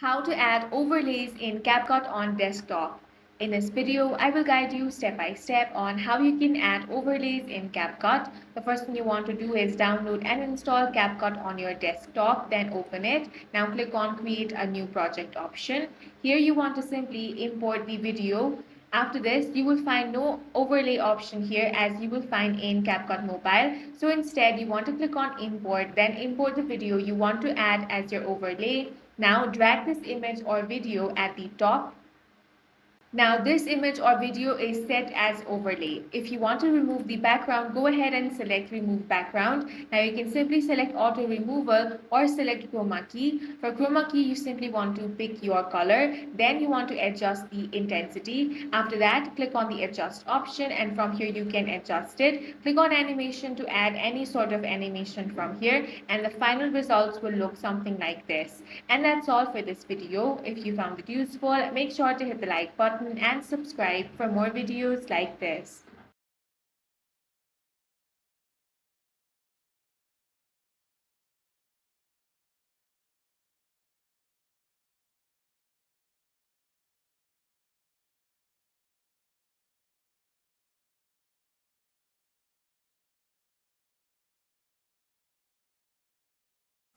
How to add overlays in CapCut on desktop. In this video, I will guide you step by step on how you can add overlays in CapCut. The first thing you want to do is download and install CapCut on your desktop, then open it. Now click on create a new project option. Here you want to simply import the video. After this, you will find no overlay option here as you will find in CapCut Mobile. So instead, you want to click on import, then import the video you want to add as your overlay. Now drag this image or video at the top. Now this image or video is set as overlay. If you want to remove the background, go ahead and select remove background. Now you can simply select auto removal or select chroma key. For chroma key, you simply want to pick your color. Then you want to adjust the intensity. After that, click on the adjust option and from here you can adjust it. Click on animation to add any sort of animation from here and the final results will look something like this. And that's all for this video. If you found it useful, make sure to hit the like button and subscribe for more videos like this.